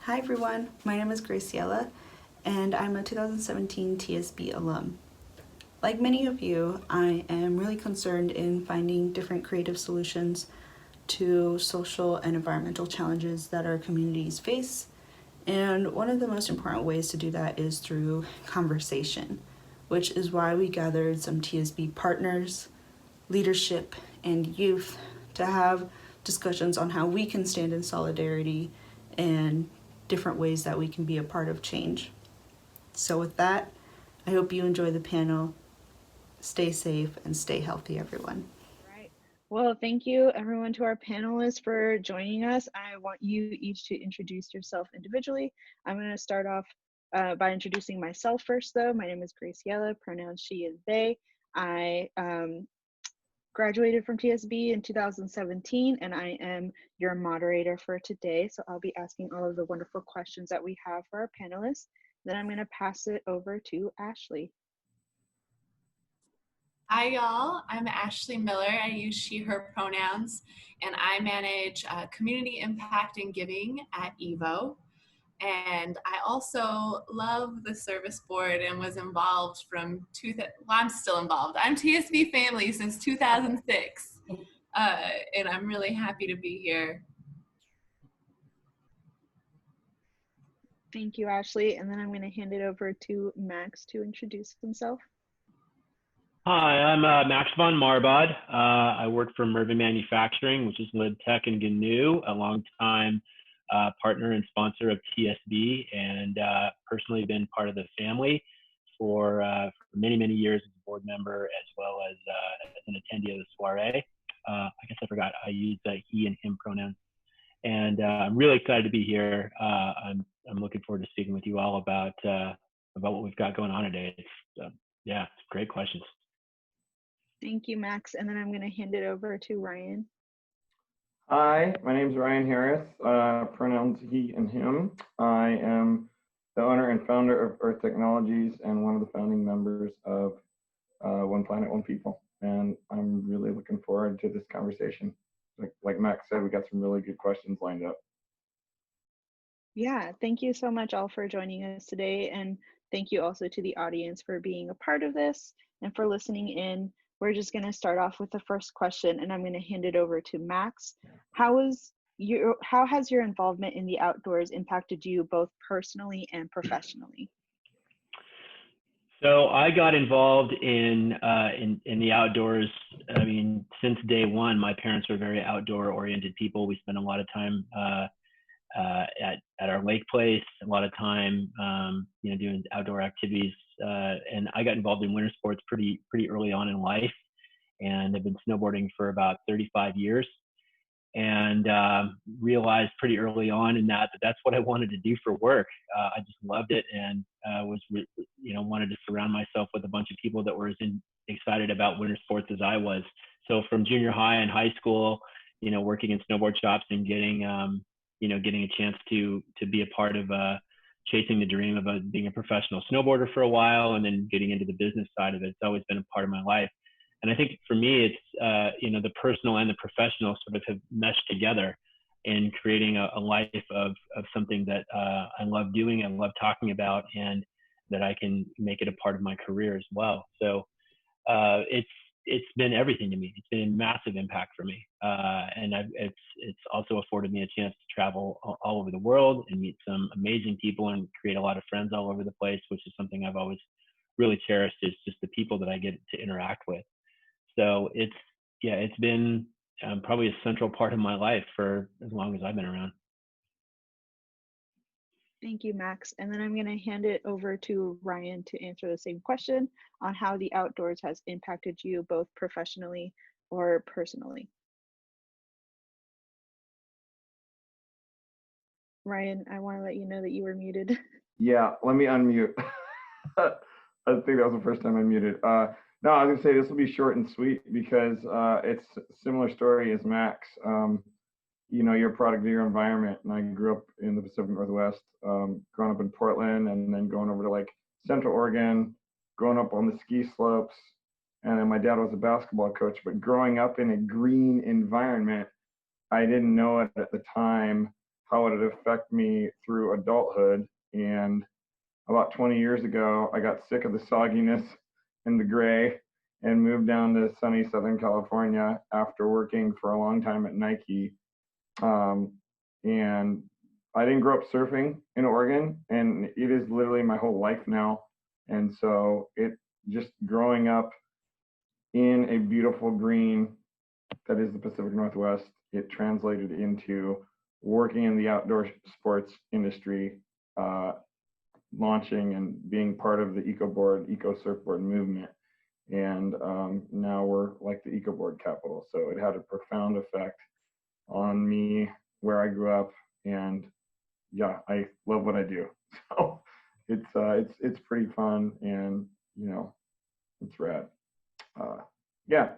Hi everyone, my name is Graciela and I'm a 2017 TSB alum. Like many of you, I am really concerned in finding different creative solutions to social and environmental challenges that our communities face. And one of the most important ways to do that is through conversation, which is why we gathered some TSB partners, leadership, and youth to have discussions on how we can stand in solidarity and different ways that we can be a part of change. So, with that, I hope you enjoy the panel. Stay safe and stay healthy, everyone. Right. Well, thank you everyone to our panelists for joining us. I want you each to introduce yourself individually. I'm going to start off by introducing myself first, though. My name is Graciela, pronouns she and they. I graduated from TSB in 2017, and I am your moderator for today. So I'll be asking all of the wonderful questions that we have for our panelists. Then I'm going to pass it over to Ashley. Hi, y'all. I'm Ashley Miller. I use she, her pronouns, and I manage community impact and giving at EVO. And I also love the service board and was involved I'm still involved. I'm TSB family since 2006. And I'm really happy to be here. Thank you, Ashley. And then I'm going to hand it over to Max to introduce himself. Hi, I'm Max von Marbod. I work for Mervyn Manufacturing, which is Lib Tech in GNU, a longtime partner and sponsor of TSB, and personally been part of the family for many, many years as a board member, as well as an attendee of the soiree. I guess I forgot I use he and him pronouns. And I'm really excited to be here. I'm looking forward to speaking with you all about what we've got going on today. It's great questions. Thank you, Max. And then I'm going to hand it over to Ryan. Hi, my name is Ryan Harris, pronouns he and him. I am the owner and founder of Earth Technologies and one of the founding members of One Planet, One People. And I'm really looking forward to this conversation. Like Max said, we got some really good questions lined up. Yeah, thank you so much all for joining us today. And thank you also to the audience for being a part of this and for listening in. We're just going to start off with the first question, and I'm going to hand it over to Max. How has your involvement in the outdoors impacted you both personally and professionally? So I got involved in the outdoors. I mean, since day one, my parents were very outdoor-oriented people. We spent a lot of time at our lake place, a lot of time, doing outdoor activities. And I got involved in winter sports pretty early on in life, and I've been snowboarding for about 35 years. And realized pretty early on in that's what I wanted to do for work. I just loved it, and wanted to surround myself with a bunch of people that were as excited about winter sports as I was. So from junior high and high school, working in snowboard shops and getting a chance to be a part of chasing the dream of being a professional snowboarder for a while, and then getting into the business side of it. It's always been a part of my life. And I think for me, it's, the personal and the professional sort of have meshed together in creating a life of something that I love doing and love talking about, and that I can make it a part of my career as well. So it's been everything to me. It's been a massive impact for me. And it's also afforded me a chance to travel all over the world and meet some amazing people and create a lot of friends all over the place, which is something I've always really cherished, is just the people that I get to interact with. So it's been probably a central part of my life for as long as I've been around. Thank you, Max. And then I'm going to hand it over to Ryan to answer the same question on how the outdoors has impacted you both professionally or personally. Ryan, I want to let you know that you were muted. Yeah, let me unmute. I think that was the first time I muted. No, I was gonna say this will be short and sweet because it's a similar story as Max. You're a product of your environment, and I grew up in the Pacific Northwest, growing up in Portland, and then going over to like Central Oregon, growing up on the ski slopes, and then my dad was a basketball coach. But growing up in a green environment, I didn't know it at the time how would it affect me through adulthood. And about 20 years ago, I got sick of the sogginess and the gray and moved down to sunny Southern California after working for a long time at Nike. And I didn't grow up surfing in Oregon, and it is literally my whole life now. And so it just growing up in a beautiful green that is the Pacific Northwest, it translated into working in the outdoor sports industry, launching and being part of the eco surfboard movement. And now we're like the EcoBoard capital. So it had a profound effect on me where I grew up, and yeah, I love what I do. So it's pretty fun, and you know, it's rad. Yeah.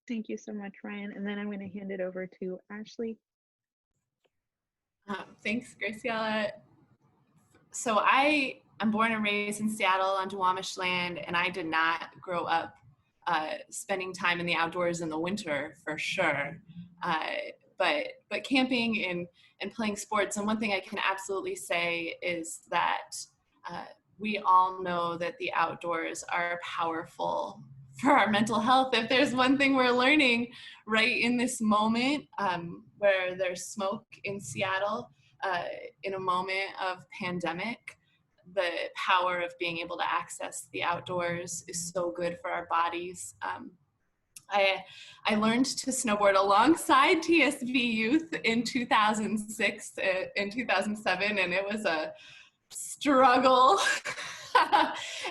Thank you so much, Ryan. And then I'm going to hand it over to Ashley. Thanks, Graciela. So I'm born and raised in Seattle on Duwamish land, and I did not grow up spending time in the outdoors in the winter for sure. But camping and playing sports, and one thing I can absolutely say is that we all know that the outdoors are powerful for our mental health. If there's one thing we're learning right in this moment, where there's smoke in Seattle, in a moment of pandemic, the power of being able to access the outdoors is so good for our bodies. I learned to snowboard alongside TSB youth in 2006 and 2007, and it was a struggle.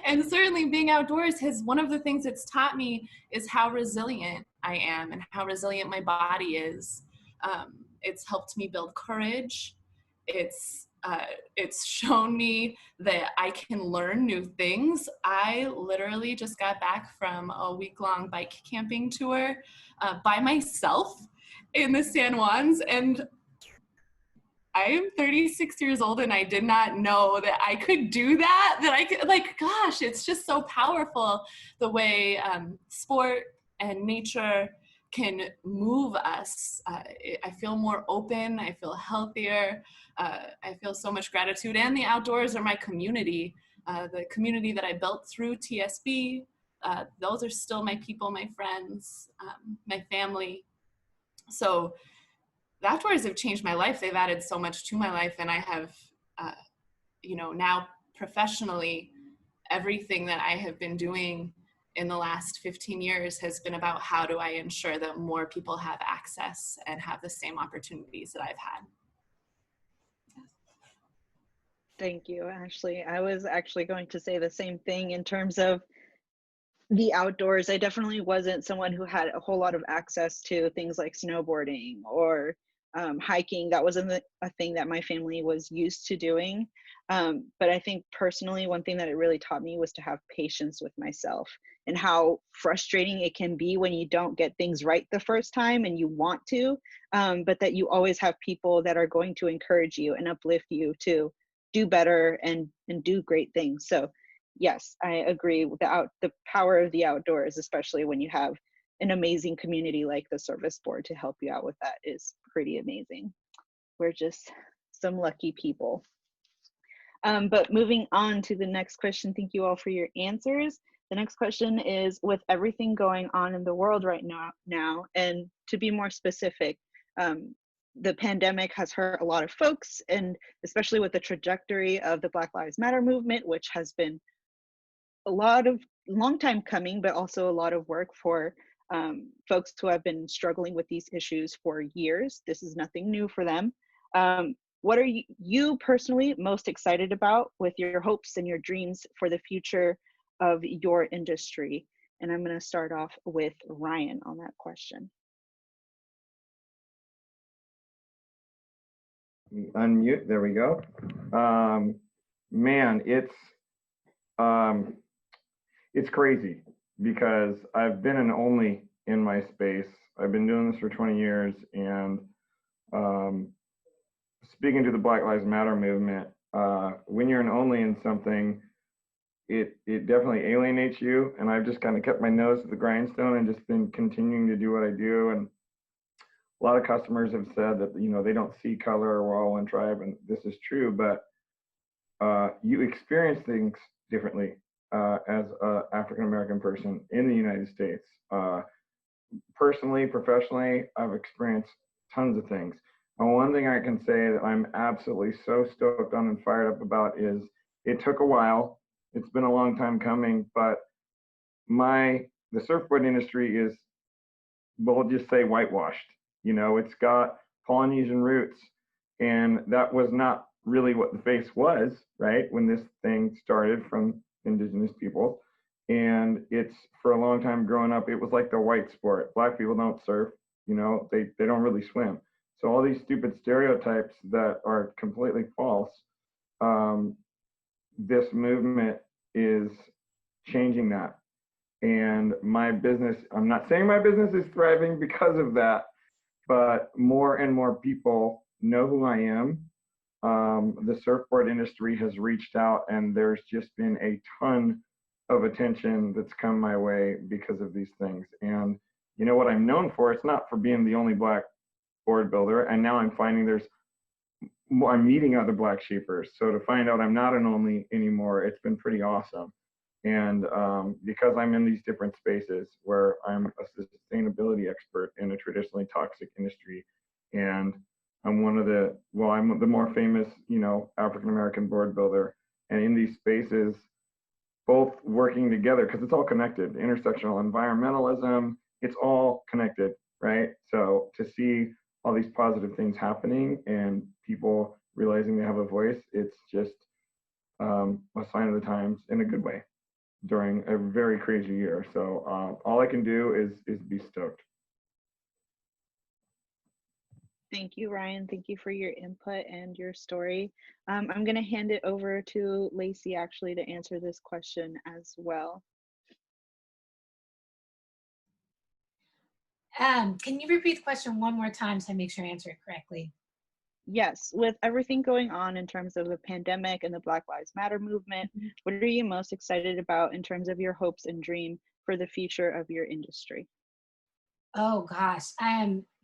And certainly being outdoors one of the things it's taught me is how resilient I am and how resilient my body is. It's helped me build courage. It's shown me that I can learn new things. I literally just got back from a week-long bike camping tour by myself in the San Juans, and I am 36 years old, and I did not know that I could do that, I could, like, gosh, it's just so powerful the way sport and nature can move us. I feel more open, I feel healthier, I feel so much gratitude, and the outdoors are my community, the community that I built through TSB. Those are still my people, my friends, my family. So the outdoors have changed my life. They've added so much to my life, and I have, now professionally, everything that I have been doing in the last 15 years has been about how do I ensure that more people have access and have the same opportunities that I've had. Thank you, Ashley. I was actually going to say the same thing in terms of the outdoors. I definitely wasn't someone who had a whole lot of access to things like snowboarding or hiking. That wasn't a thing that my family was used to doing. But I think personally, one thing that it really taught me was to have patience with myself and how frustrating it can be when you don't get things right the first time and you want to, but that you always have people that are going to encourage you and uplift you to do better and do great things. So yes, I agree with the power of the outdoors, especially when you have an amazing community like the Service Board to help you out with that, is pretty amazing. We're just some lucky people. But moving on to the next question, thank you all for your answers. The next question is, with everything going on in the world right now, and to be more specific, the pandemic has hurt a lot of folks, and especially with the trajectory of the Black Lives Matter movement, which has been a long time coming, but also a lot of work for folks who have been struggling with these issues for years. This is nothing new for them. What are you personally most excited about with your hopes and your dreams for the future of your industry? And I'm going to start off with Ryan on that question. Unmute, there we go. Man, it's crazy because I've been an only in my space. I've been doing this for 20 years, and speaking to the Black Lives Matter movement, when you're an only in something, it definitely alienates you. And I've just kind of kept my nose to the grindstone and just been continuing to do what I do. And a lot of customers have said that, you know, they don't see color, or we're all one tribe, and this is true, but you experience things differently as an African American person in the United States. Personally, professionally, I've experienced tons of things. And one thing I can say that I'm absolutely so stoked on and fired up about is it took a while. It's been a long time coming, but the surfboard industry is, we'll just say, whitewashed. You know, it's got Polynesian roots, and that was not really what the face was, right? When this thing started from indigenous people. And it's, for a long time growing up, it was like the white sport. Black people don't surf, you know, they don't really swim. So all these stupid stereotypes that are completely false, this movement is changing that. And my business, I'm not saying my business is thriving because of that, but more and more people know who I am. The surfboard industry has reached out, and there's just been a ton of attention that's come my way because of these things. And you know what I'm known for? It's not for being the only Black board builder. And now I'm finding I'm meeting other Black sheepers. So to find out I'm not an only anymore, it's been pretty awesome. And because I'm in these different spaces where I'm a sustainability expert in a traditionally toxic industry, and I'm I'm the more famous, you know, African American board builder, and in these spaces, both working together, because it's all connected. Intersectional environmentalism, it's all connected, right? So to see all these positive things happening and people realizing they have a voice, it's just a sign of the times in a good way during a very crazy year. So all I can do is be stoked. Thank you, Ryan. Thank you for your input and your story. I'm going to hand it over to Lacie actually to answer this question as well. Can you repeat the question one more time so I make sure I answer it correctly? Yes, with everything going on in terms of the pandemic and the Black Lives Matter movement, what are you most excited about in terms of your hopes and dream for the future of your industry? Oh gosh,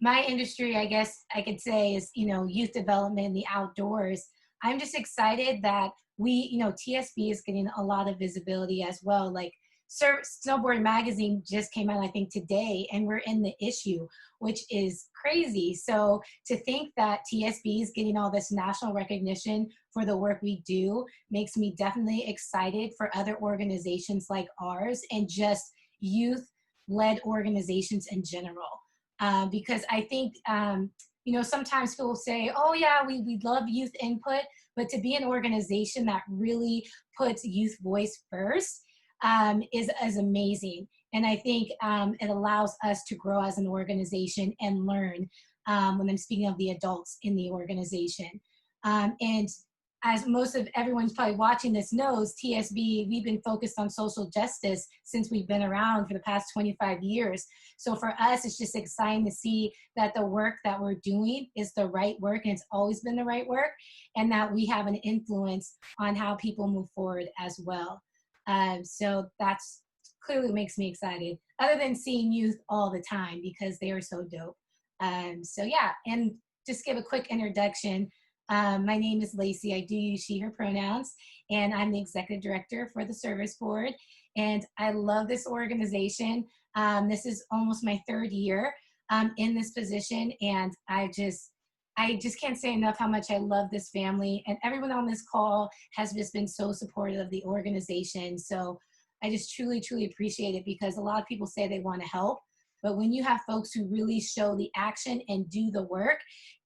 my industry, I guess I could say, is, you know, youth development in the outdoors. I'm just excited that TSB is getting a lot of visibility as well. Like Snowboard Magazine just came out, I think, today, and we're in the issue, which is crazy. So to think that TSB is getting all this national recognition for the work we do makes me definitely excited for other organizations like ours and just youth-led organizations in general. Because I think, sometimes people say, oh yeah, we love youth input, but to be an organization that really puts youth voice first is amazing. And I think it allows us to grow as an organization and learn when I'm speaking of the adults in the organization. And as most of everyone's probably watching this knows, TSB, we've been focused on social justice since we've been around for the past 25 years. So for us, it's just exciting to see that the work that we're doing is the right work, and it's always been the right work, and that we have an influence on how people move forward as well. So that's clearly what makes me excited, other than seeing youth all the time because they are so dope. So yeah, and just give a quick introduction. My name is Lacie. I do use she, her pronouns, and I'm the executive director for the service board. And I love this organization. This is almost my third year in this position, and I just can't say enough how much I love this family, and everyone on this call has just been so supportive of the organization. So I just truly, truly appreciate it, because a lot of people say they want to help, but when you have folks who really show the action and do the work,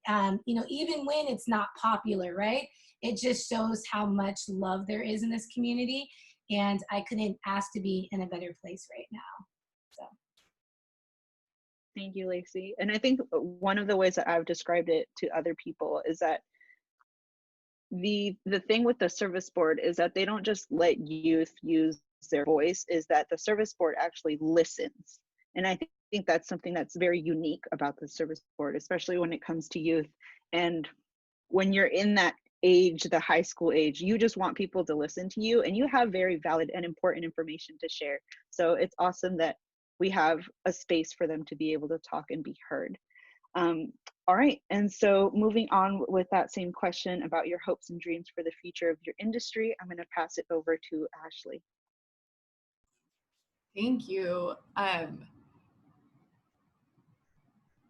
even when it's not popular, right? It just shows how much love there is in this community, and I couldn't ask to be in a better place right now. So. Thank you, Lacie. And I think one of the ways that I've described it to other people is that the thing with the service board is that they don't just let youth use their voice, is that the service board actually listens. And I think that's something that's very unique about the service board, especially when it comes to youth. And when you're in that age, the high school age, you just want people to listen to you, and you have very valid and important information to share. So it's awesome that we have a space for them to be able to talk and be heard. All right, and so moving on with that same question about your hopes and dreams for the future of your industry, I'm going to pass it over to Ashley. Thank you.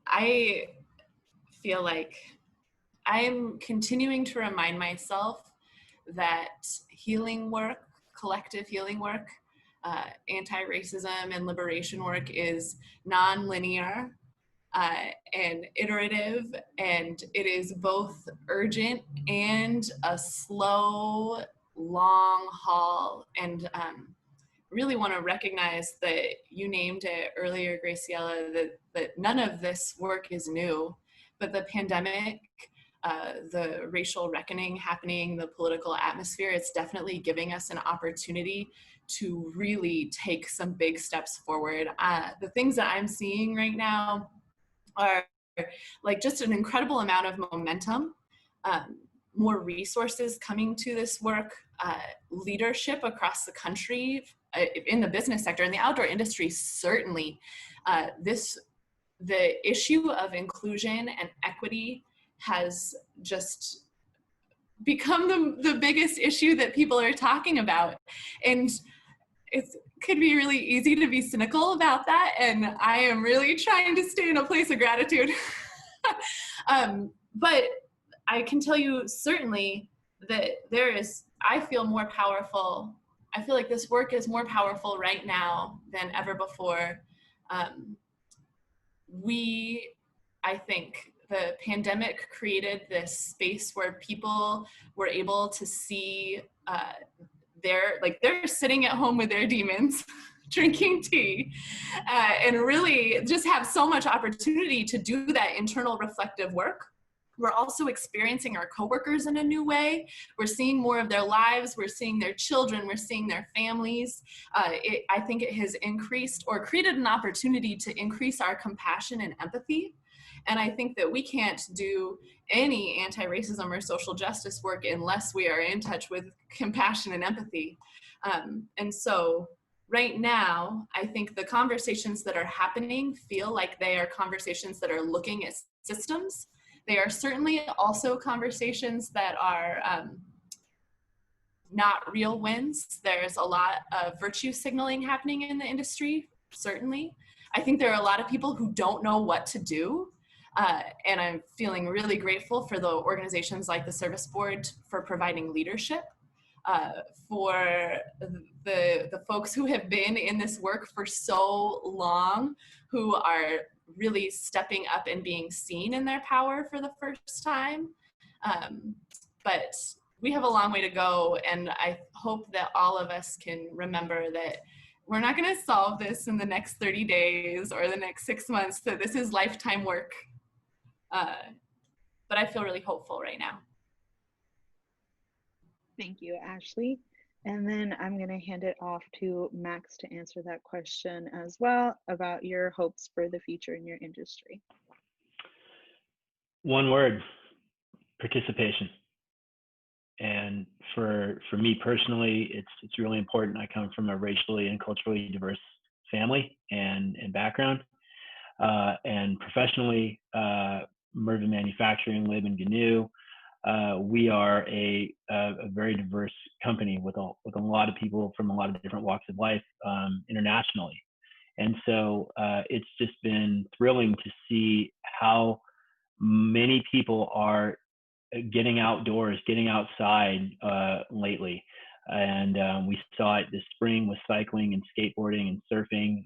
I feel like I'm continuing to remind myself that healing work, collective healing work, anti-racism and liberation work is non-linear and iterative, and it is both urgent and a slow, long haul. And really want to recognize that you named it earlier, Graciela, that none of this work is new, but the pandemic, the racial reckoning happening, the political atmosphere, it's definitely giving us an opportunity to really take some big steps forward. The things that I'm seeing right now are like just an incredible amount of momentum, more resources coming to this work, leadership across the country in the business sector, in the outdoor industry, certainly. The issue of inclusion and equity has just become the biggest issue that people are talking about. And it could be really easy to be cynical about that. And I am really trying to stay in a place of gratitude. But I can tell you certainly that I feel more powerful. I feel like this work is more powerful right now than ever before. I think the pandemic created this space where people were able to see they're sitting at home with their demons drinking tea and really just have so much opportunity to do that internal reflective work. We're also experiencing our coworkers in a new way. We're seeing more of their lives. We're seeing their children. We're seeing their families. I think it has increased or created an opportunity to increase our compassion and empathy. And I think that we can't do any anti-racism or social justice work unless we are in touch with compassion and empathy. And so right now, I think the conversations that are happening feel like they are conversations that are looking at systems. They are certainly also conversations that are not real wins. There's a lot of virtue signaling happening in the industry, certainly. I think there are a lot of people who don't know what to do. And I'm feeling really grateful for the organizations like the Service Board for providing leadership, for the folks who have been in this work for so long, who are really stepping up and being seen in their power for the first time. But we have a long way to go, and I hope that all of us can remember that we're not going to solve this in the next 30 days or the next 6 months, that this is lifetime work. But I feel really hopeful right now. Thank you, Ashley. And then I'm going to hand it off to Max to answer that question as well about your hopes for the future in your industry. One word: participation. And for me personally, it's really important. I come from a racially and culturally diverse family and background, and professionally, Marbod Manufacturing, Lib and Gnu. We are a very diverse company with a lot of people from a lot of different walks of life internationally. And so it's just been thrilling to see how many people are getting outdoors, getting outside lately. And we saw it this spring with cycling and skateboarding and surfing.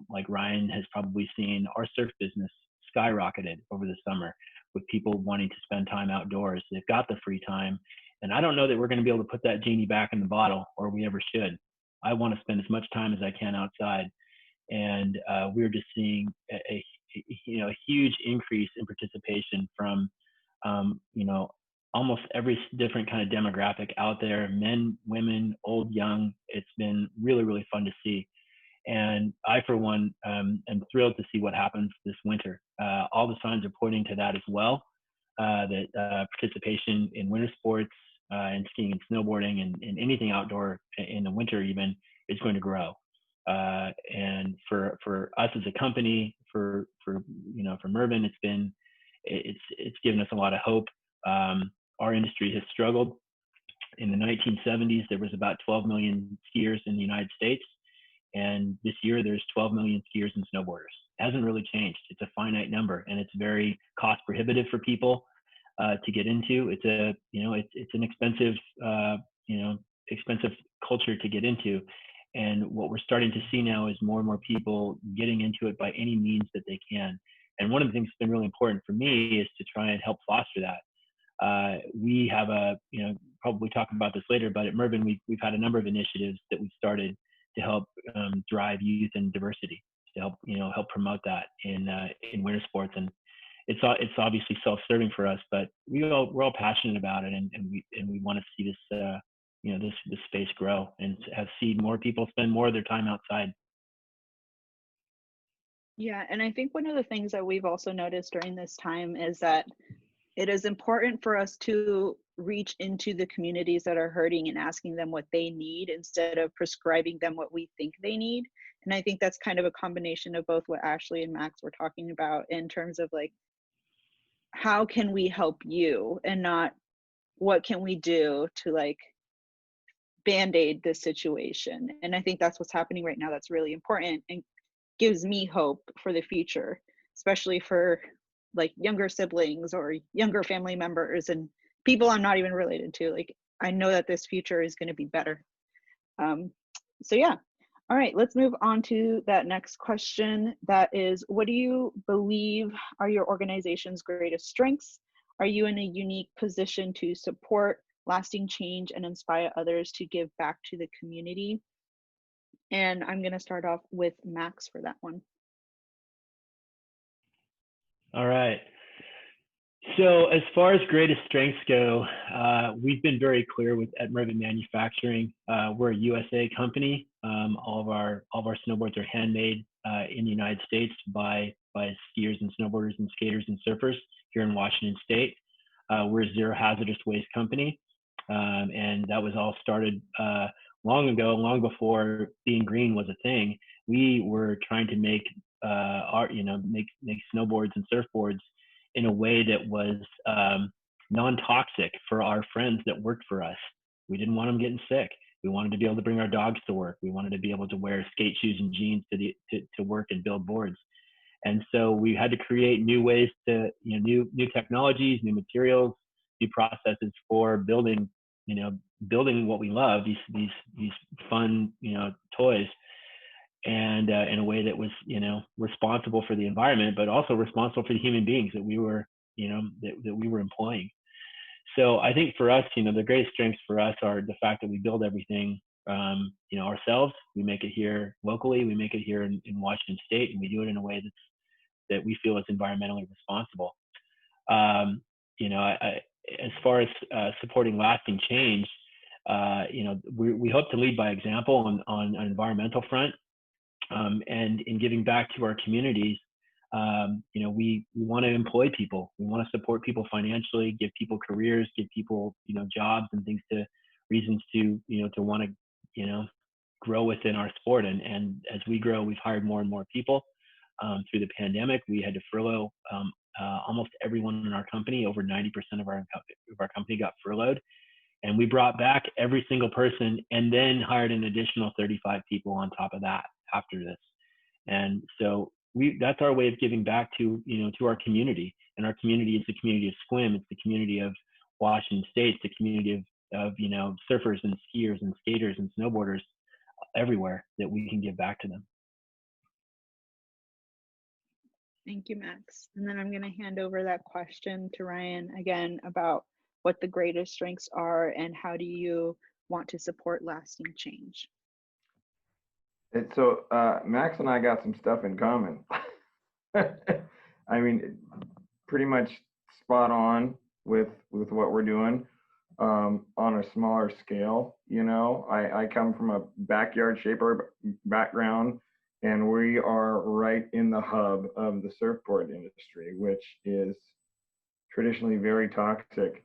Like Ryan has probably seen, our surf business skyrocketed over the summer with people wanting to spend time outdoors. They've got the free time. And I don't know that we're going to be able to put that genie back in the bottle, or we ever should. I want to spend as much time as I can outside. And we're just seeing a huge increase in participation from, almost every different kind of demographic out there, men, women, old, young. It's been really, really fun to see. And I, for one, am thrilled to see what happens this winter. All the signs are pointing to that as well, that participation in winter sports and skiing and snowboarding and anything outdoor in the winter even is going to grow. And for us as a company, for Marbod, it's given us a lot of hope. Our industry has struggled. In the 1970s, there was about 12 million skiers in the United States. And this year there's 12 million skiers and snowboarders. It hasn't really changed. It's a finite number, and it's very cost prohibitive for people to get into. It's an expensive, expensive culture to get into. And what we're starting to see now is more and more people getting into it by any means that they can. And one of the things that's been really important for me is to try and help foster that. We have probably talk about this later, but at Marbod, we've had a number of initiatives that we've started to help drive youth and diversity, to help promote that in winter sports. And it's obviously self-serving for us, but we're all passionate about it, and we want to see this space grow and see more people spend more of their time outside. Yeah, and I think one of the things that we've also noticed during this time is that it is important for us to reach into the communities that are hurting and asking them what they need instead of prescribing them what we think they need. And I think that's kind of a combination of both what Ashley and Max were talking about in terms of like, how can we help you, and not what can we do to like band-aid this situation. And I think that's what's happening right now. That's really important and gives me hope for the future, especially for like younger siblings or younger family members and people I'm not even related to. Like, I know that this future is going to be better. So yeah. All right, let's move on to that next question. That is, what do you believe are your organization's greatest strengths? Are you in a unique position to support lasting change and inspire others to give back to the community? And I'm going to start off with Max for that one. All right. So as far as greatest strengths go, we've been very clear at Marbod Manufacturing. We're a USA company. All of our snowboards are handmade in the United States by skiers and snowboarders and skaters and surfers here in Washington State. We're a zero hazardous waste company, and that was all started long ago, long before being green was a thing. We were trying to make make snowboards and surfboards in a way that was non-toxic for our friends that worked for us. We didn't want them getting sick. We wanted to be able to bring our dogs to work. We wanted to be able to wear skate shoes and jeans to work and build boards. And so we had to create new ways to, new technologies, new materials, new processes for building what we love, these fun, toys, and in a way that was, responsible for the environment, but also responsible for the human beings that we were, that we were employing. So I think for us, the greatest strengths for us are the fact that we build everything, ourselves. We make it here locally. We make it here in Washington State, and we do it in a way that we feel is environmentally responsible. As far as supporting lasting change, we hope to lead by example on an environmental front. And in giving back to our communities, we want to employ people. We want to support people financially, give people careers, give people, jobs and reasons to want to, grow within our sport. And as we grow, we've hired more and more people. Through the pandemic, we had to furlough almost everyone in our company. Over 90% of our company got furloughed. And we brought back every single person and then hired an additional 35 people on top of that after this. And so that's our way of giving back to our community. And our community is the community of swim. It's the community of Washington State. It's the community of surfers and skiers and skaters and snowboarders everywhere that we can give back to them. Thank you, Max. And then I'm going to hand over that question to Ryan again about what the greatest strengths are and how do you want to support lasting change? So Max and I got some stuff in common. I mean, pretty much spot on with what we're doing on a smaller scale. I come from a backyard shaper background, and we are right in the hub of the surfboard industry, which is traditionally very toxic.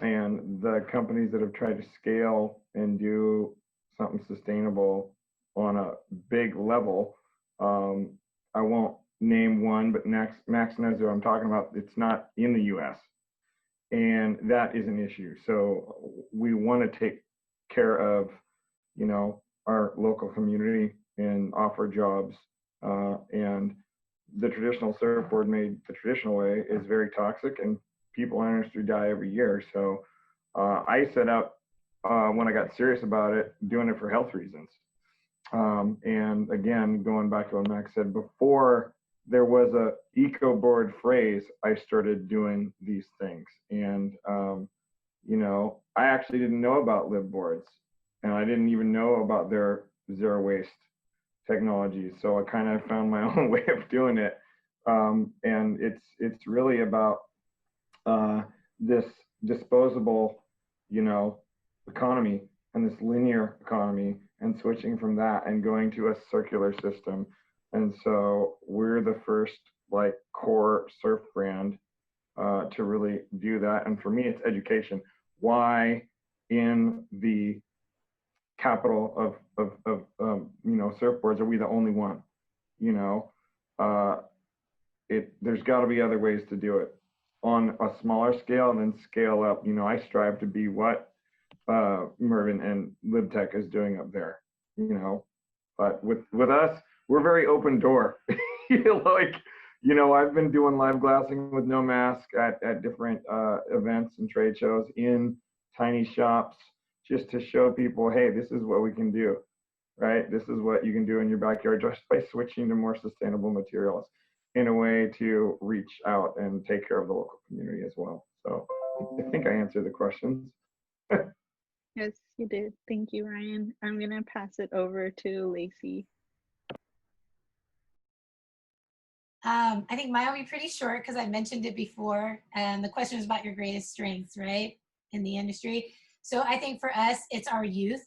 And the companies that have tried to scale and do something sustainable on a big level. I won't name one, but Maxx knows who I'm talking about. It's not in the US. And that is an issue. So we want to take care of, you know, our local community and offer jobs. And the traditional surfboard made the traditional way is very toxic, and people in our industry die every year. So I set out when I got serious about it, doing it for health reasons. And again, going back to what Max said, before there was a eco-board phrase, I started doing these things. And, you know, I actually didn't know about lib boards, and I didn't even know about their zero waste technology. So I kind of found my own way of doing it. And it's really about this disposable, you know, economy and this linear economy, and switching from that and going to a circular system. And so we're the first like core surf brand to really do that. And for me, it's education. Why in the capital of you know, surfboards are we the only one? You know, there's got to be other ways to do it on a smaller scale and then scale up. You know, I strive to be what Mervin and LibTech is doing up there, you know. But with us, we're very open door. Like, you know, I've been doing live glassing with no mask at different events and trade shows in tiny shops, just to show people, hey, this is what we can do, right? This is what you can do in your backyard just by switching to more sustainable materials in a way to reach out and take care of the local community as well. So I think I answered the questions. Yes, you did. Thank you, Ryan. I'm going to pass it over to Lacie. I think mine will be pretty short because I mentioned it before. The question was about your greatest strengths, right, in the industry. So I think for us, it's our youth.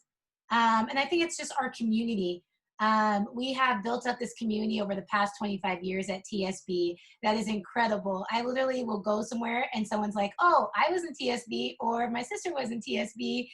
And I think it's just our community. We have built up this community over the past 25 years at TSB that is incredible. I literally will go somewhere and someone's like, oh, I was in TSB, or my sister was in TSB.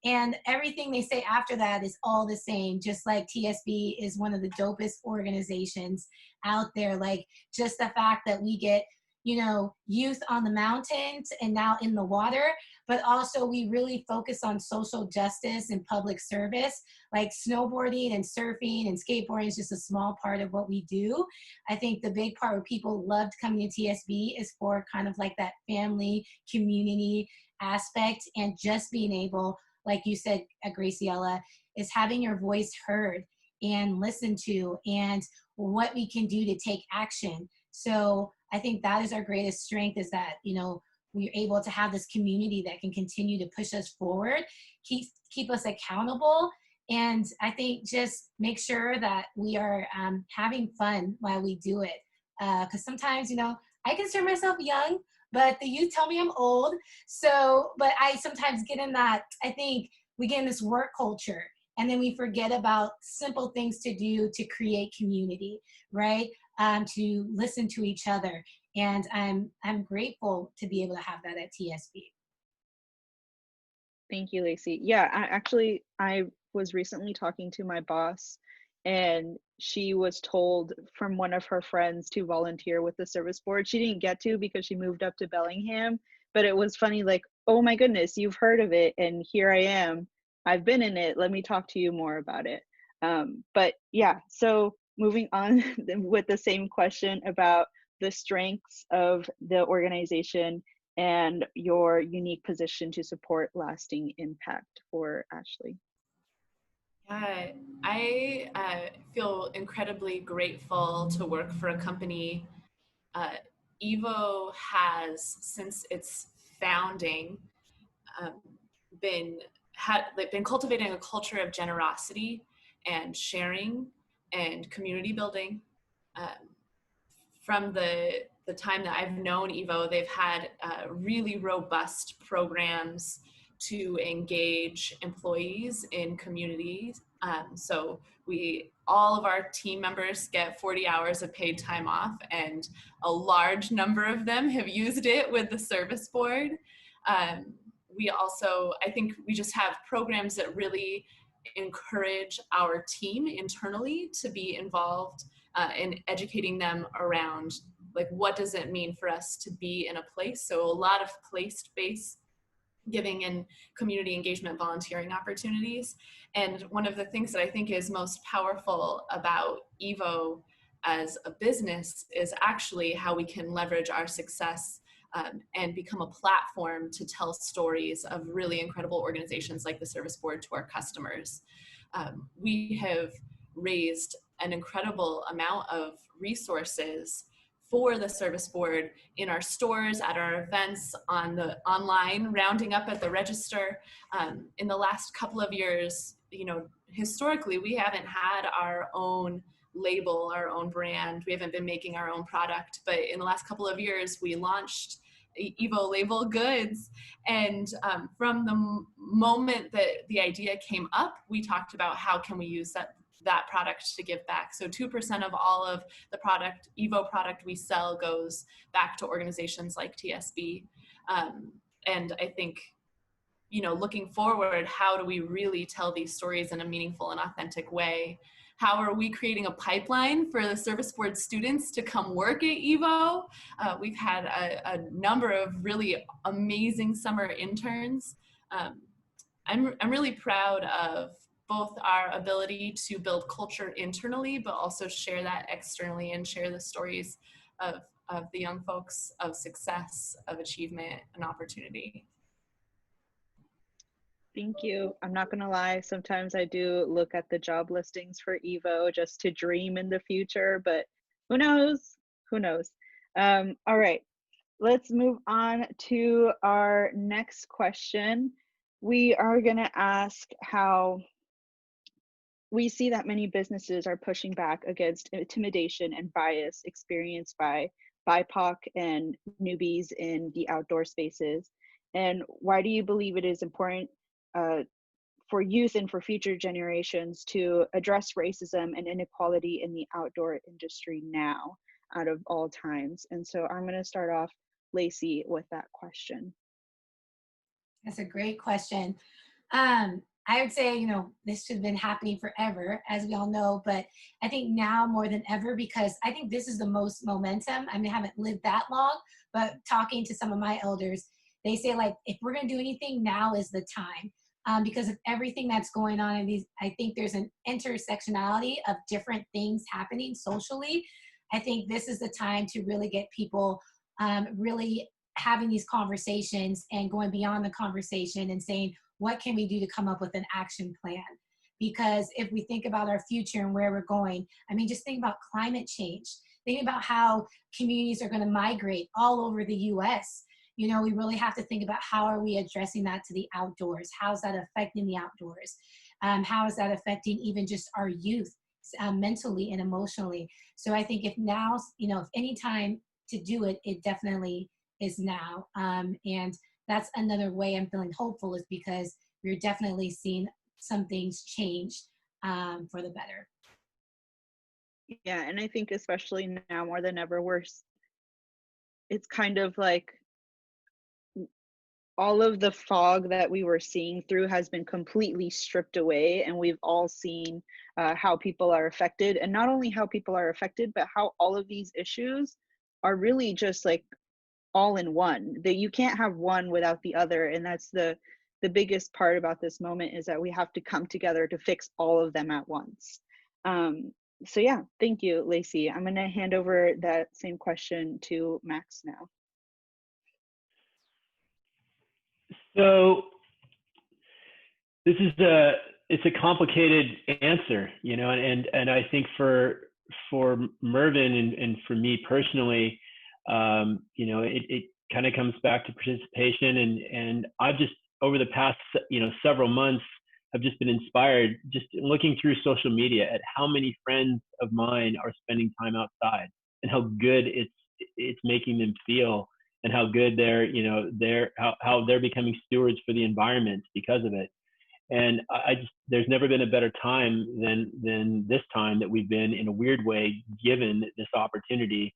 And everything they say after that is all the same, just like TSB is one of the dopest organizations out there. Like, just the fact that we get, you know, youth on the mountains and now in the water, but also we really focus on social justice and public service. Like, snowboarding and surfing and skateboarding is just a small part of what we do. I think the big part where people loved coming to TSB is for kind of like that family community aspect, and just being able, like you said, Graciela, is having your voice heard and listened to, and what we can do to take action. So I think that is our greatest strength, is that, you know, we're able to have this community that can continue to push us forward, keep us accountable, and I think just make sure that we are having fun while we do it. Because sometimes, you know, I consider myself young, but the youth tell me I'm old. So, but I sometimes get in that, I think we get in this work culture, and then we forget about simple things to do to create community, right? To listen to each other. And I'm grateful to be able to have that at TSB. Thank you, Lacie. Yeah, I was recently talking to my boss, and she was told from one of her friends to volunteer with the service board. She didn't get to because she moved up to Bellingham, but it was funny, like, oh my goodness, you've heard of it, and here I am. I've been in it. Let me talk to you more about it. But yeah, so moving on with the same question about the strengths of the organization and your unique position to support lasting impact for Ashley. Yeah, I feel incredibly grateful to work for a company. Evo has, since its founding, been cultivating a culture of generosity and sharing and community building. From the time that I've known Evo, they've had really robust programs to engage employees in communities. So all of our team members get 40 hours of paid time off, and a large number of them have used it with the service board. We also, I think we just have programs that really encourage our team internally to be involved in educating them around, like, what does it mean for us to be in a place? So a lot of place-based giving and community engagement volunteering opportunities. And one of the things that I think is most powerful about Evo as a business is actually how we can leverage our success and become a platform to tell stories of really incredible organizations like the Service Board to our customers. We have raised an incredible amount of resources for the Service Board in our stores, at our events, on the online, rounding up at the register. In the last couple of years, you know, historically, we haven't had our own label, our own brand. We haven't been making our own product, but in the last couple of years, we launched Evo Label Goods. And from the moment that the idea came up, we talked about how can we use that product to give back. So 2% of all of the product, Evo product we sell, goes back to organizations like TSB. And I think, you know, looking forward, how do we really tell these stories in a meaningful and authentic way? How are we creating a pipeline for the Service Board students to come work at Evo? We've had a number of really amazing summer interns. I'm really proud of both our ability to build culture internally, but also share that externally and share the stories of the young folks, of success, of achievement and opportunity. Thank you. I'm not gonna lie, sometimes I do look at the job listings for Evo just to dream in the future, but who knows? Who knows? All right, let's move on to our next question. We are gonna ask how we see that many businesses are pushing back against intimidation and bias experienced by BIPOC and newbies in the outdoor spaces. And why do you believe it is important for youth and for future generations to address racism and inequality in the outdoor industry now, out of all times? And so I'm going to start off, Lacie, with that question. That's a great question. I would say, you know, this has been happening forever, as we all know, but I think now more than ever, because I think this is the most momentum. I mean, I haven't lived that long, but talking to some of my elders, they say, like, if we're going to do anything, now is the time. Because of everything that's going on in these, I think there's an intersectionality of different things happening socially. I think this is the time to really get people really having these conversations and going beyond the conversation and saying, what can we do to come up with an action plan? Because if we think about our future and where we're going, I mean, just think about climate change. Think about how communities are going to migrate all over the US. You know, we really have to think about how are we addressing that to the outdoors? How's that affecting the outdoors? How is that affecting even just our youth mentally and emotionally? So I think if now, you know, if any time to do it, it definitely is now. And that's another way I'm feeling hopeful, is because we're definitely seeing some things change for the better. Yeah, and I think especially now more than ever, it's kind of like all of the fog that we were seeing through has been completely stripped away, and we've all seen how people are affected, and not only how people are affected, but how all of these issues are really just like all in one, that you can't have one without the other. And that's the biggest part about this moment, is that we have to come together to fix all of them at once. So yeah, thank you, Lacie. I'm going to hand over that same question to Maxx now. So this is it's a complicated answer, you know, and I think for Mervyn and for me personally, you know, it kind of comes back to participation, and I've just, over the past, you know, several months, I've just been inspired just looking through social media at how many friends of mine are spending time outside and how good it's making them feel, and how good they're, you know, how they're becoming stewards for the environment because of it. And I just, there's never been a better time than this time that we've been, in a weird way, given this opportunity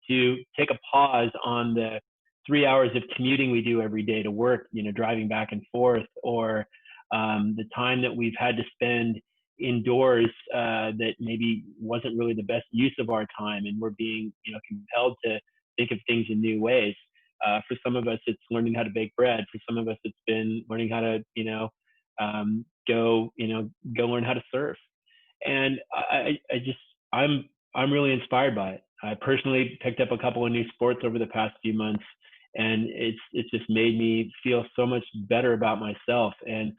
to take a pause on the 3 hours of commuting we do every day to work, you know, driving back and forth, or the time that we've had to spend indoors that maybe wasn't really the best use of our time, and we're being, compelled to think of things in new ways. For some of us, it's learning how to bake bread. For some of us, it's been learning how to, go learn how to surf. And I'm really inspired by it. I personally picked up a couple of new sports over the past few months, and it's just made me feel so much better about myself. And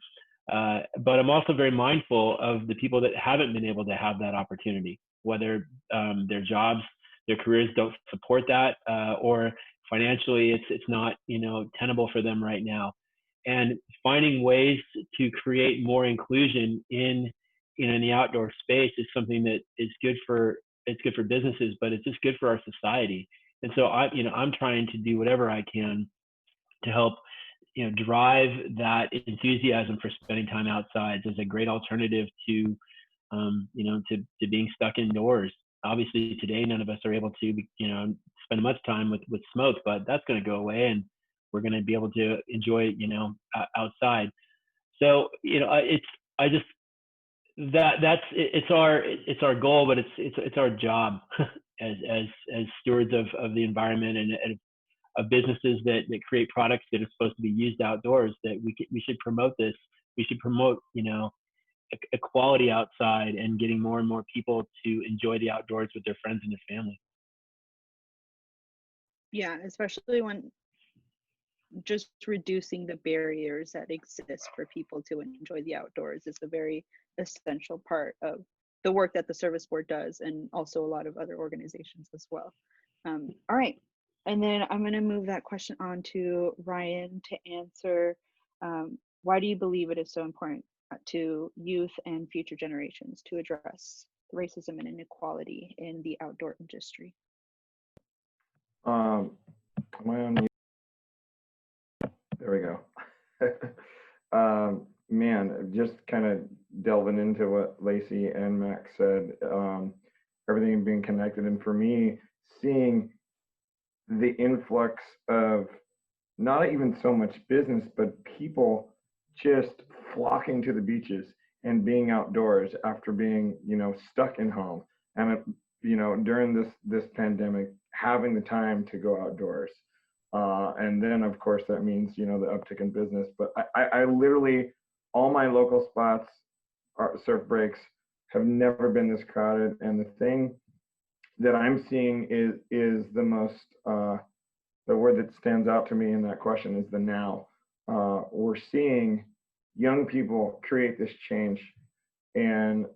but I'm also very mindful of the people that haven't been able to have that opportunity, whether their jobs, their careers don't support that, or financially it's not tenable for them right now. And finding ways to create more inclusion in the outdoor space is something that is good for businesses, but it's just good for our society. And so I'm trying to do whatever I can to help drive that enthusiasm for spending time outside as a great alternative to to being stuck indoors. Obviously today none of us are able to spend much time with smoke, but that's going to go away, and we're going to be able to enjoy outside. So it's our goal, but it's our job as stewards of the environment and of businesses that create products that are supposed to be used outdoors, that we should promote this. We should promote equality outside and getting more and more people to enjoy the outdoors with their friends and their family. Yeah, especially when just reducing the barriers that exist for people to enjoy the outdoors is a very essential part of the work that the Service Board does, and also a lot of other organizations as well. All right, and then I'm going to move that question on to Ryan to answer. Why do you believe it is so important to youth and future generations to address racism and inequality in the outdoor industry? Am I on mute? There we go. Man, just kind of delving into what Lacie and Maxx said, everything being connected. And for me, seeing the influx of not even so much business, but people just flocking to the beaches and being outdoors after being, stuck in home. And, during this pandemic, having the time to go outdoors. And then, of course, that means, the uptick in business. But I literally, all my local spots, surf breaks, have never been this crowded. And the thing that I'm seeing is the most, the word that stands out to me in that question is the now. We're seeing young people create this change, and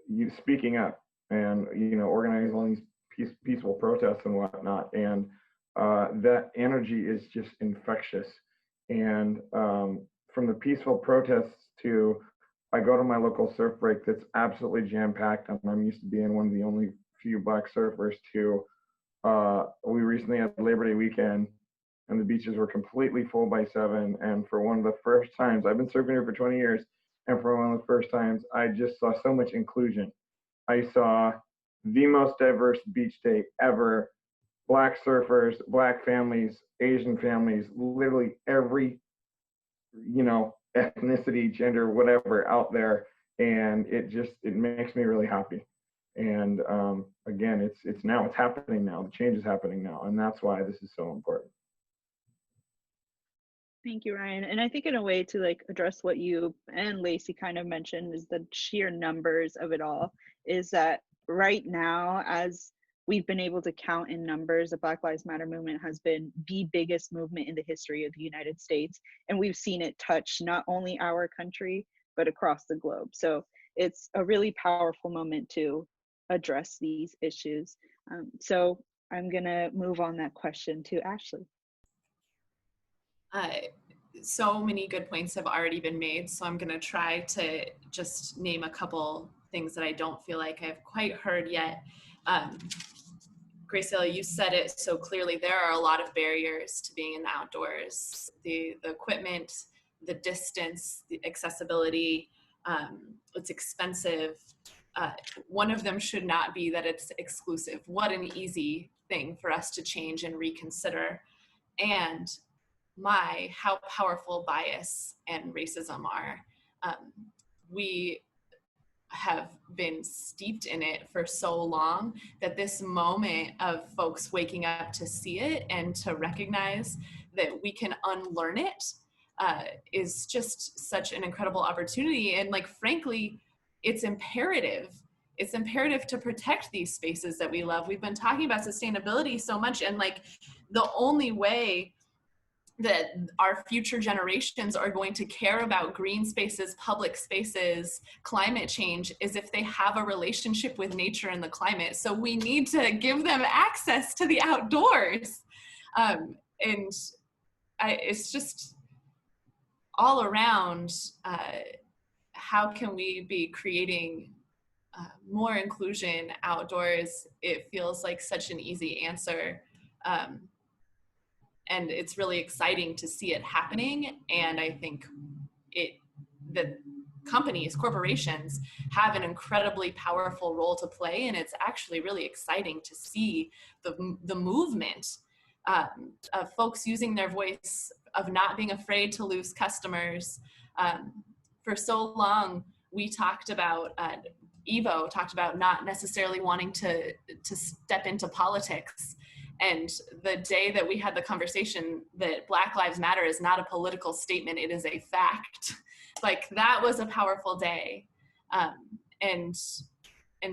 you speaking up and, organizing all these peaceful protests and whatnot. And that energy is just infectious. And from the peaceful protests to, I go to my local surf break that's absolutely jam-packed, and I'm used to being one of the only few Black surfers, to we recently had Labor Day weekend, and the beaches were completely full by 7. And for one of the first times, I've been surfing here for 20 years, and for one of the first times, I just saw so much inclusion. I saw the most diverse beach day ever. Black surfers, Black families, Asian families, literally every, ethnicity, gender, whatever out there. And it makes me really happy. And again, it's happening now. The change is happening now. And that's why this is so important. Thank you, Ryan. And I think in a way to address what you and Lacie kind of mentioned is the sheer numbers of it all, is that right now, as we've been able to count in numbers, the Black Lives Matter movement has been the biggest movement in the history of the United States. And we've seen it touch not only our country, but across the globe. So it's a really powerful moment to address these issues. So I'm gonna move on that question to Ashley. So many good points have already been made, so I'm gonna try to just name a couple things that I don't feel like I've quite heard yet. Graciela, you said it so clearly. There are a lot of barriers to being in the outdoors. The equipment, the distance, the accessibility, it's expensive. One of them should not be that it's exclusive. What an easy thing for us to change and reconsider. And how powerful bias and racism are. We have been steeped in it for so long that this moment of folks waking up to see it and to recognize that we can unlearn it is just such an incredible opportunity. And like, frankly, it's imperative. It's imperative to protect these spaces that we love. We've been talking about sustainability so much, and like the only way that our future generations are going to care about green spaces, public spaces, climate change is if they have a relationship with nature and the climate. So we need to give them access to the outdoors. It's just all around, how can we be creating more inclusion outdoors? It feels like such an easy answer. And it's really exciting to see it happening. And I think that companies, corporations have an incredibly powerful role to play. And it's actually really exciting to see the movement of folks using their voice, of not being afraid to lose customers. For so long, we talked about, Evo talked about not necessarily wanting to step into politics. And the day that we had the conversation that Black Lives Matter is not a political statement, it is a fact. Like, that was a powerful day. And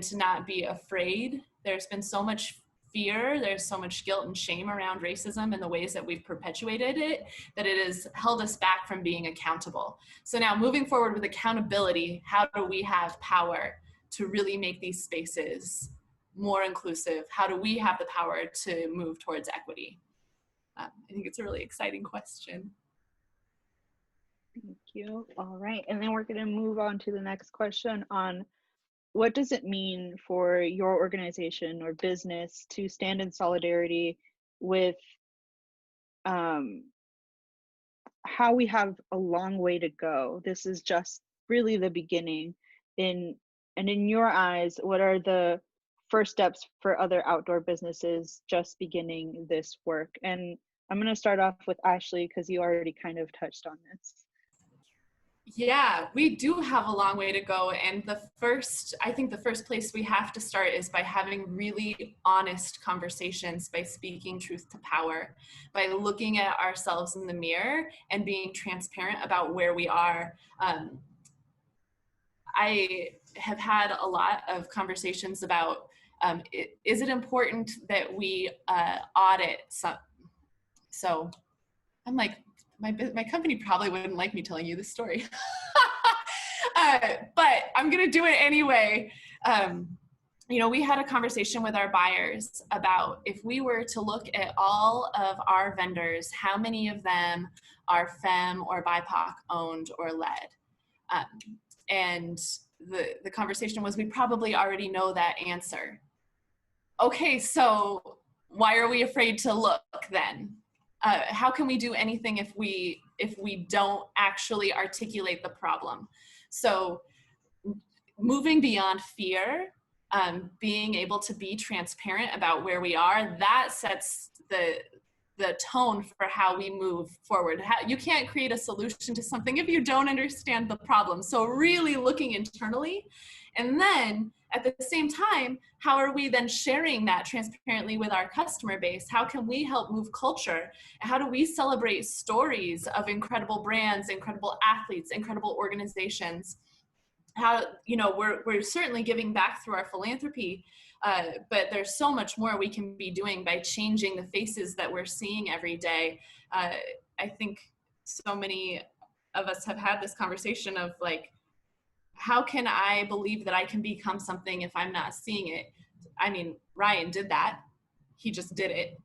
to not be afraid. There's been so much fear, there's so much guilt and shame around racism and the ways that we've perpetuated it, that it has held us back from being accountable. So now, moving forward with accountability, how do we have power to really make these spaces more inclusive? How do we have the power to move towards equity? I think it's a really exciting question. Thank you. All right, and then we're going to move on to the next question on what does it mean for your organization or business to stand in solidarity with how we have a long way to go. This is just really the beginning. In your eyes, what are the first steps for other outdoor businesses just beginning this work? And I'm going to start off with Ashley, because you already kind of touched on this. Yeah, we do have a long way to go. And I think the first place we have to start is by having really honest conversations, by speaking truth to power, by looking at ourselves in the mirror and being transparent about where we are. I have had a lot of conversations about, is it important that we audit some? So I'm like, my company probably wouldn't like me telling you this story, but I'm gonna do it anyway. We had a conversation with our buyers about, if we were to look at all of our vendors, how many of them are femme or BIPOC owned or led? And the conversation was, we probably already know that answer. Okay, so why are we afraid to look then? How can we do anything if we don't actually articulate the problem? So moving beyond fear, being able to be transparent about where we are, that sets the tone for how we move forward. You can't create a solution to something if you don't understand the problem. So really looking internally, and then at the same time, how are we then sharing that transparently with our customer base? How can we help move culture? How do we celebrate stories of incredible brands, incredible athletes, incredible organizations? We're certainly giving back through our philanthropy, but there's so much more we can be doing by changing the faces that we're seeing every day. I think so many of us have had this conversation of like, how can I believe that I can become something if I'm not seeing it? I mean, Ryan did that. He just did it.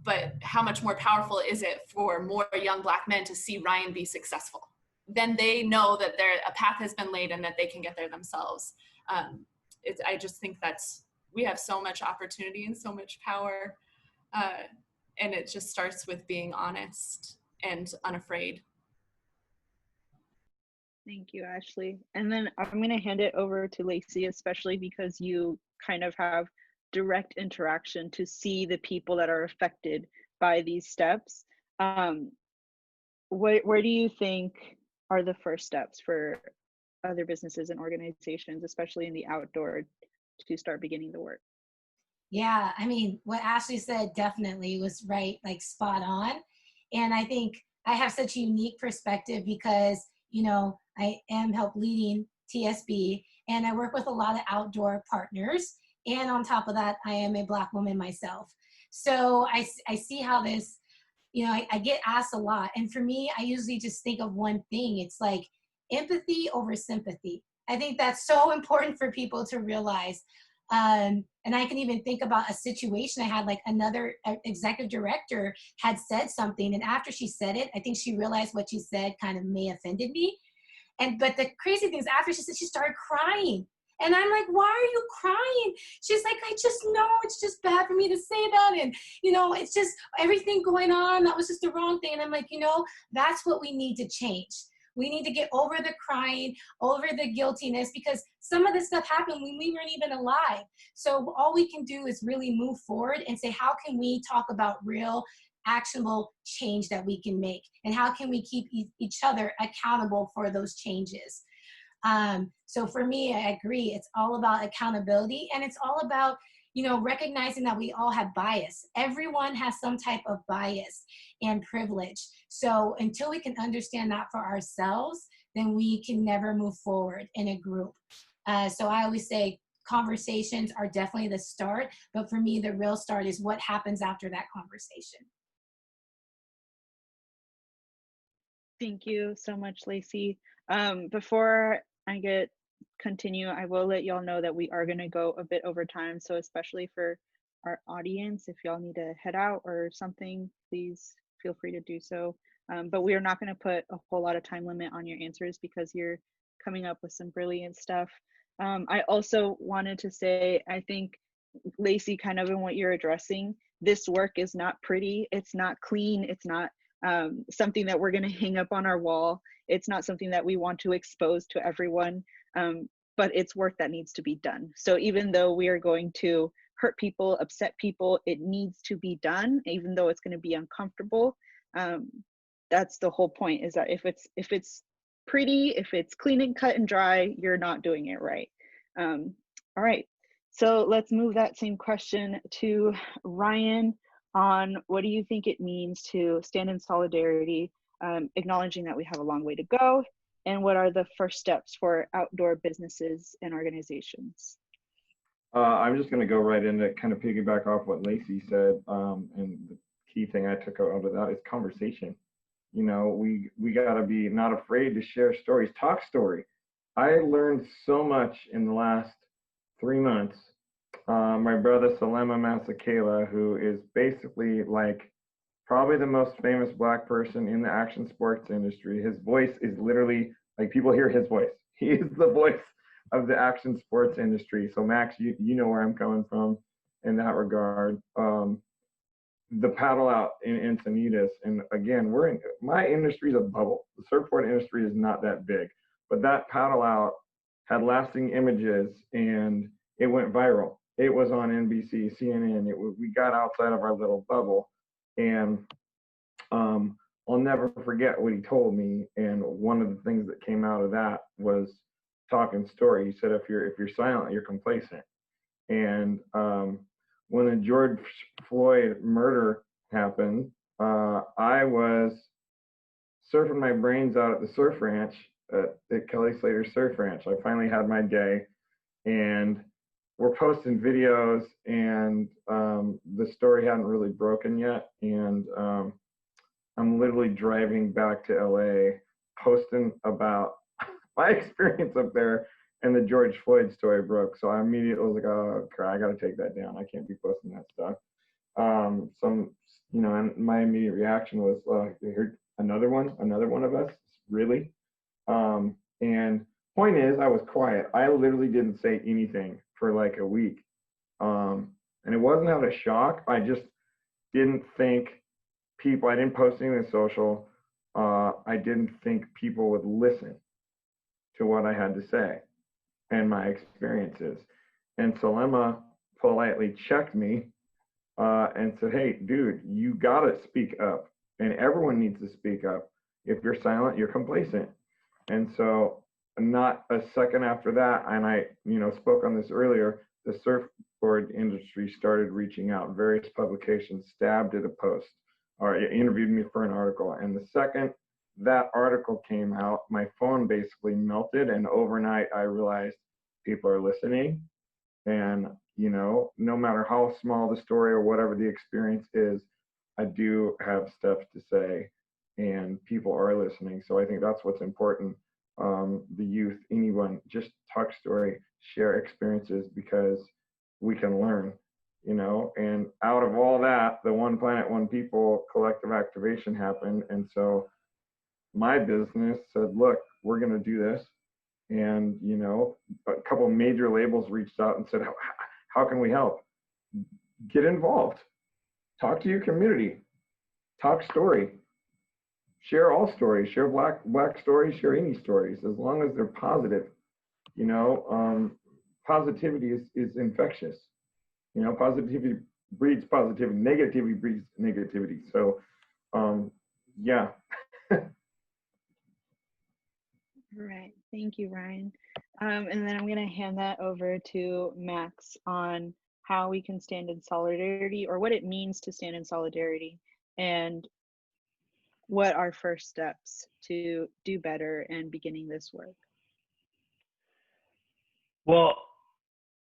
But how much more powerful is it for more young Black men to see Ryan be successful? Then they know that a path has been laid and that they can get there themselves. I just think we have so much opportunity and so much power. And it just starts with being honest and unafraid. Thank you, Ashley. And then I'm going to hand it over to Lacie, especially because you kind of have direct interaction to see the people that are affected by these steps. Where do you think are the first steps for other businesses and organizations, especially in the outdoor, to start beginning the work? Yeah, I mean, what Ashley said definitely was right, like spot on. And I think I have such a unique perspective because, you know, I am help leading TSB and I work with a lot of outdoor partners. And on top of that, I am a Black woman myself. So I see how this, you know, I get asked a lot. And for me, I usually just think of one thing. It's like empathy over sympathy. I think that's so important for people to realize. And I can even think about a situation I had, like another executive director had said something, and after she said it, I think she realized what she said kind of may offended me. But the crazy thing is, after she said, she started crying. And I'm like, why are you crying? She's like, I just know it's just bad for me to say that. And, you know, it's just everything going on. That was just the wrong thing. And I'm like, you know, that's what we need to change. We need to get over the crying, over the guiltiness, because some of this stuff happened when we weren't even alive. So all we can do is really move forward and say, how can we talk about real, actionable change that we can make? And how can we keep each other accountable for those changes? So for me, I agree. It's all about accountability, and it's all about, you know, recognizing that we all have bias. Everyone has some type of bias and privilege. So until we can understand that for ourselves, then we can never move forward in a group. So I always say conversations are definitely the start, but for me, the real start is what happens after that conversation. Thank you so much, Lacie. Before I continue, I will let y'all know that we are going to go a bit over time. So especially for our audience, if y'all need to head out or something, please feel free to do so. But we are not going to put a whole lot of time limit on your answers because you're coming up with some brilliant stuff. I also wanted to say, I think, Lacie, kind of in what you're addressing, this work is not pretty, it's not clean, it's not something that we're going to hang up on our wall. It's not something that we want to expose to everyone, but it's work that needs to be done. So even though we are going to hurt people, upset people, it needs to be done, even though it's going to be uncomfortable. That's the whole point, is that if it's pretty, if it's clean and cut and dry, you're not doing it right. All right, so let's move that same question to Ryan on what do you think it means to stand in solidarity, acknowledging that we have a long way to go, and what are the first steps for outdoor businesses and organizations? I'm just going to go right into kind of piggyback off what Lacie said, and the key thing I took out of that is conversation. You know, we got to be not afraid to share stories, talk story. I learned so much in the last 3 months. My brother Salema Masakela, who is basically like probably the most famous Black person in the action sports industry. His voice is literally like people hear his voice. He is the voice of the action sports industry. So Max, you know where I'm coming from in that regard. The paddle out in Encinitas, and again, my industry is a bubble. The surfboard industry is not that big, but that paddle out had lasting images and it went viral. It was on NBC, CNN. We got outside of our little bubble, and I'll never forget what he told me. And one of the things that came out of that was talking story. He said, if you're silent, you're complacent. And when the George Floyd murder happened, I was surfing my brains out at the surf ranch, at Kelly Slater's surf ranch. I finally had my day, and we're posting videos, and the story hadn't really broken yet. And I'm literally driving back to LA, posting about my experience up there, and the George Floyd story broke. So I immediately was like, oh, crap, I got to take that down. I can't be posting that stuff. And my immediate reaction was, another one of us, really? And point is, I was quiet. I literally didn't say anything for like a week. And it wasn't out of shock. I just didn't think I didn't post anything on social. I didn't think people would listen to what I had to say and my experiences. And Salema politely checked me and said, hey, dude, you gotta speak up, and everyone needs to speak up. If you're silent, you're complacent. And so not a second after that, and I, spoke on this earlier, the surfboard industry started reaching out. Various publications stabbed at a post or interviewed me for an article. And the second that article came out, my phone basically melted. And overnight, I realized people are listening. And, no matter how small the story or whatever the experience is, I do have stuff to say and people are listening. So I think that's what's important. The youth, anyone, just talk story, share experiences because we can learn, and out of all that, the One Planet, One People collective activation happened. And so my business said, look, we're going to do this. And, a couple of major labels reached out and said, how can we help? Get involved. Talk to your community. Talk story. Share all stories. Share black stories. Share any stories, as long as they're positive. Positivity is infectious. Positivity breeds positivity. Negativity breeds negativity. So, yeah. All right, thank you, Ryan. And then I'm going to hand that over to Maxx on how we can stand in solidarity, or what it means to stand in solidarity, and what are first steps to do better and beginning this work. Well,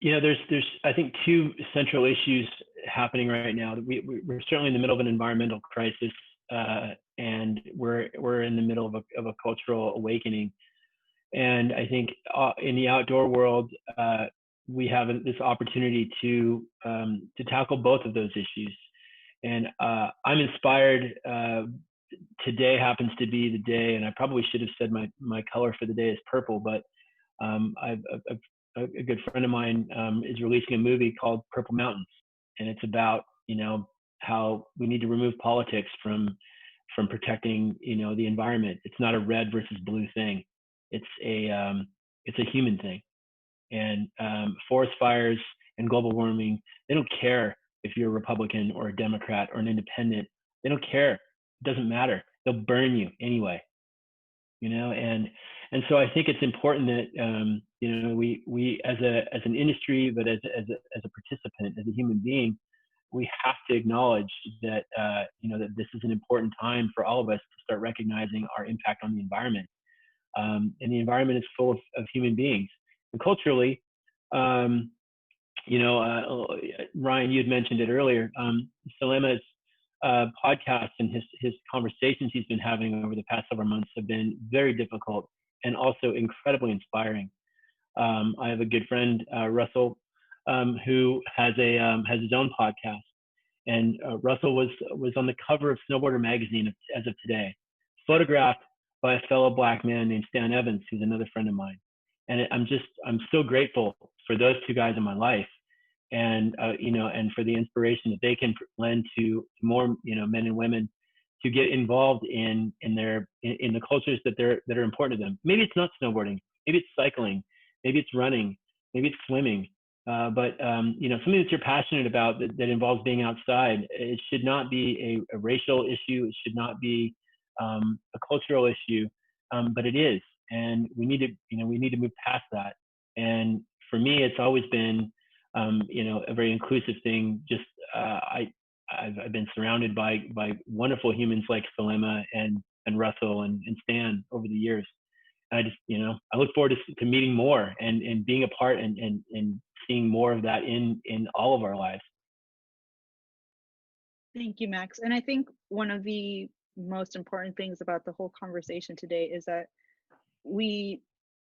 there's I think two central issues happening right now. We're certainly in the middle of an environmental crisis, and we're in the middle of a cultural awakening. And I think in the outdoor world, we have this opportunity to tackle both of those issues. And I'm inspired. Today happens to be the day, and I probably should have said my color for the day is purple, but a good friend of mine is releasing a movie called Purple Mountains, and it's about how we need to remove politics from protecting the environment. It's not a red versus blue thing. It's a human thing. And forest fires and global warming, they don't care if you're a Republican or a Democrat or an independent. They don't care. It doesn't matter. They'll burn you anyway. And so I think it's important that we as an industry, but as a participant, as a human being, we have to acknowledge that that this is an important time for all of us to start recognizing our impact on the environment. And the environment is full of human beings. And culturally, Ryan, you had mentioned it earlier. Salema's podcast and his conversations he's been having over the past several months have been very difficult and also incredibly inspiring. I have a good friend, Russell, who has his own podcast, and Russell was on the cover of Snowboarder magazine as of today, photographed by a fellow Black man named Stan Evans, who's another friend of mine. And I'm so grateful for those two guys in my life, and and for the inspiration that they can lend to more men and women to get involved in the cultures that are important to them. Maybe it's not snowboarding, maybe it's cycling, maybe it's running, maybe it's swimming, but something that you're passionate about that involves being outside. It should not be a racial issue. It should not be a cultural issue, but it is, and we need to move past that. And for me, it's always been a very inclusive thing. Just I've been surrounded by wonderful humans like Salema and Russell and Stan over the years. And I just I look forward to meeting more and being a part and seeing more of that in all of our lives. Thank you, Maxx. And I think one of the most important things about the whole conversation today is that we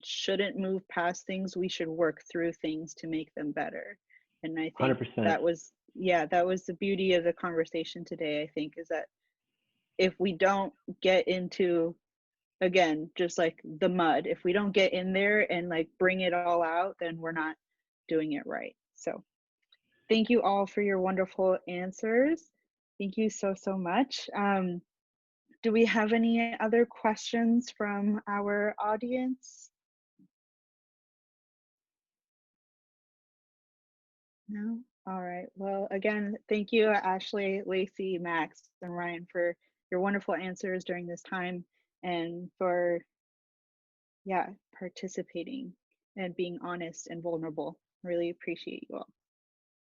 shouldn't move past things. We should work through things to make them better. And I think 100%. that was the beauty of the conversation today, I think, is that if we don't get into, again, just like the mud, if we don't get in there and like bring it all out, then we're not doing it right. So thank you all for your wonderful answers. Thank you so much. Do we have any other questions from our audience? No? All right. Well, again, thank you, Ashley, Lacie, Maxx, and Ryan for your wonderful answers during this time, and for yeah, participating and being honest and vulnerable. Really appreciate you all.